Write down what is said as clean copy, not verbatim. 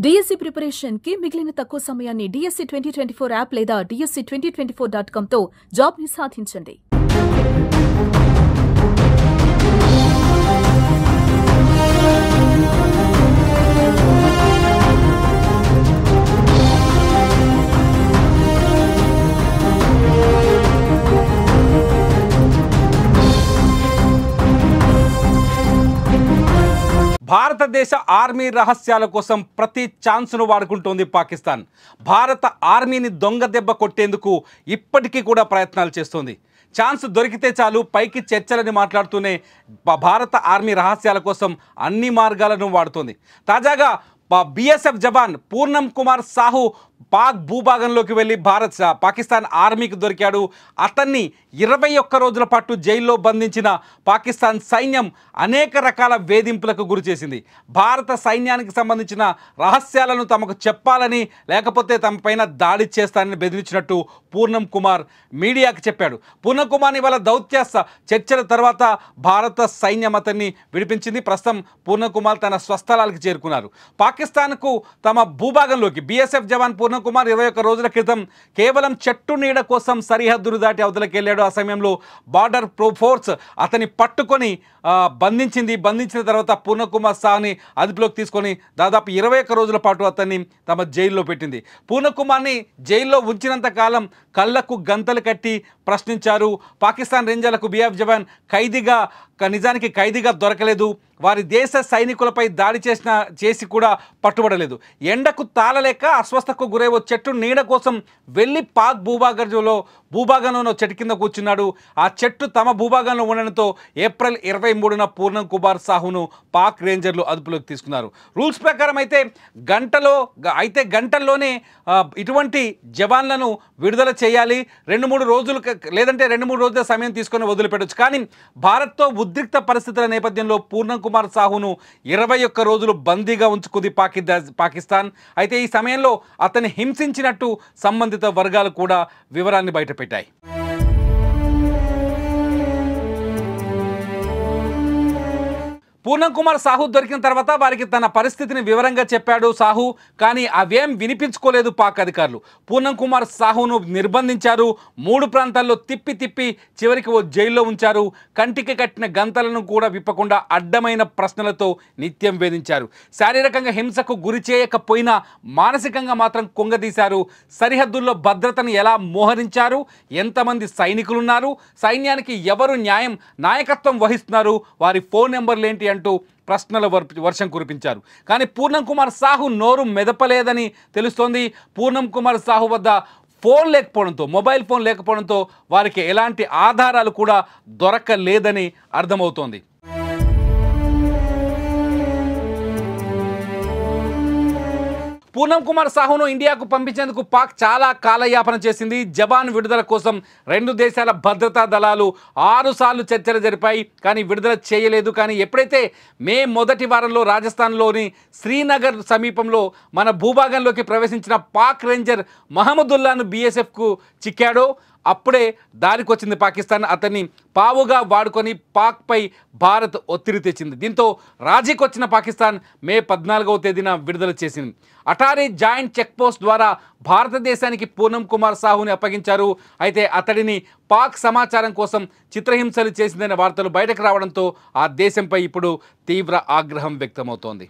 DSC preparation కి మిగిలిన తక్కువ సమయాన్ని డిఎస్సి 2024 యాప్ లేదా DSC2024.com తో జాబ్ ని సాధించండి. భారతదేశ ఆర్మీ రహస్యాల కోసం ప్రతి ఛాన్స్ను వాడుకుంటోంది పాకిస్తాన్. భారత ఆర్మీని దొంగ దెబ్బ కొట్టేందుకు ఇప్పటికీ కూడా ప్రయత్నాలు చేస్తోంది. ఛాన్స్ దొరికితే చాలు పైకి చర్చలని మాట్లాడుతూనే భారత ఆర్మీ రహస్యాల కోసం అన్ని మార్గాలను వాడుతోంది. తాజాగా బీఎస్ఎఫ్ జవాన్ పూర్ణం కుమార్ సాహు పాక్ భూభాగంలోకి వెళ్ళి పాకిస్తాన్ ఆర్మీకి దొరికాడు. అతన్ని 21 రోజుల పాటు జైల్లో బంధించిన పాకిస్తాన్ సైన్యం అనేక రకాల వేధింపులకు గురి చేసింది. భారత సైన్యానికి సంబంధించిన రహస్యాలను తమకు చెప్పాలని లేకపోతే తమపైన దాడి చేస్తానని బెదిరించినట్టు పూర్ణం కుమార్ మీడియాకి చెప్పాడు. పూర్ణం కుమార్ని ఇవాళ దౌత్య చర్చల తర్వాత భారత సైన్యం అతన్ని విడిపించింది. ప్రస్తుతం పూర్ణం కుమార్ తన స్వస్థలాలకు చేరుకున్నారు. పాకిస్తాన్కు తమ భూభాగంలోకి బీఎస్ఎఫ్ జవాన్ పూర్ణం కుమార్ 21 రోజుల క్రితం కేవలం చెట్టు నీడ కోసం సరిహద్దును దాటి అవతలకి వెళ్ళాడు. ఆ సమయంలో బార్డర్ ఫోర్స్ అతన్ని పట్టుకొని బంధించిన తర్వాత పూర్ణం కుమార్ సాహుని అదుపులోకి తీసుకొని దాదాపు 21 రోజుల పాటు అతన్ని తమ జైల్లో పెట్టింది. పూర్ణం కుమార్ని జైల్లో ఉంచినంత కాలం కళ్ళకు గంతలు కట్టి ప్రశ్నించారు. పాకిస్తాన్ రేంజర్లకు బీఎఫ్ జవాన్ నిజానికి ఖైదీగా దొరకలేదు. వారి దేశ సైనికులపై దాడి చేసి కూడా పట్టుబడలేదు. ఎండకు తాళలేక అస్వస్థకు గురై చెట్టు నీడ కోసం వెళ్ళి పాక్ భూభాగంలో చెట్టు కింద కూర్చున్నాడు. ఆ చెట్టు తమ భూభాగంలో ఉండడంతో ఏప్రిల్ 23న పూర్ణం కుమార్ సాహును పాక్ రేంజర్లు అదుపులోకి తీసుకున్నారు. రూల్స్ ప్రకారం అయితే గంటల్లోనే ఇటువంటి జవాన్లను విడుదల చేయాలి. 2-3 రోజులు లేదంటే 2-3 రోజుల సమయం తీసుకొని వదిలిపెట్టవచ్చు. కానీ భారత్తో ఉద్రిక్త పరిస్థితుల నేపథ్యంలో పూర్ణం కుమార్ సాహును 21 రోజులు బందీగా ఉంచుకుంది పాకిస్తాన్. అయితే ఈ సమయంలో అతన్ని హింసించినట్టు సంబంధిత వర్గాలు కూడా వివరాన్ని బయటపెట్టాయి. పూర్ణం కుమార్ సాహు దొరికిన తర్వాత వారికి తన పరిస్థితిని వివరంగా చెప్పాడు సాహు. కానీ అవేం వినిపించుకోలేదు పాక్ అధికారులు. పూర్ణం కుమార్ సాహును నిర్బంధించారు. 3 ప్రాంతాల్లో తిప్పి చివరికి జైల్లో ఉంచారు. కంటికి కట్టిన గంతలను కూడా విప్పకుండా అడ్డమైన ప్రశ్నలతో నిత్యం వేధించారు. శారీరకంగా హింసకు గురి చేయకపోయినా మానసికంగా మాత్రం కుంగదీశారు. సరిహద్దుల్లో భద్రతను ఎలా మోహరించారు, ఎంతమంది సైనికులున్నారు, సైన్యానికి ఎవరు నాయకత్వం వహిస్తున్నారు, వారి ఫోన్ నెంబర్లు ఏంటి అంటూ ప్రశ్నల వర్షం కురిపించారు. కానీ పూర్ణం కుమార్ సాహు నోరు మెదపలేదని తెలుస్తోంది. పూర్ణం కుమార్ సాహు వద్ద మొబైల్ ఫోన్ లేకపోవడంతో వారికి ఎలాంటి ఆధారాలు కూడా దొరకలేదని అర్థమవుతోంది. పూర్ణం కుమార్ సాహును ఇండియాకు పంపించేందుకు పాక్ చాలా కాలయాపన చేసింది. జవాన్ విడుదల కోసం 2 దేశాల భద్రతా దళాలు 6 సార్లు చర్చలు జరిపాయి. కానీ విడుదల చేయలేదు. కానీ ఎప్పుడైతే మే మొదటి వారంలో రాజస్థాన్లోని శ్రీనగర్ సమీపంలో మన భూభాగంలోకి ప్రవేశించిన పాక్ రేంజర్ మహమ్మదుల్లాను బీఎస్ఎఫ్కు చిక్కాడో అప్పుడే దారికొచ్చింది పాకిస్తాన్. అతన్ని పావుగా వాడుకొని పాక్పై భారత్ ఒత్తిడి తెచ్చింది. దీంతో రాజీకొచ్చిన పాకిస్తాన్ మే 14వ తేదీన విడుదల చేసింది. అటారీ జాయింట్ చెక్పోస్ట్ ద్వారా భారతదేశానికి పూర్ణం కుమార్ సాహుని అప్పగించారు. అయితే అతడిని పాక్ సమాచారం కోసం చిత్రహింసలు చేసిందనే వార్తలు బయటకు రావడంతో ఆ దేశంపై ఇప్పుడు తీవ్ర ఆగ్రహం వ్యక్తమవుతోంది.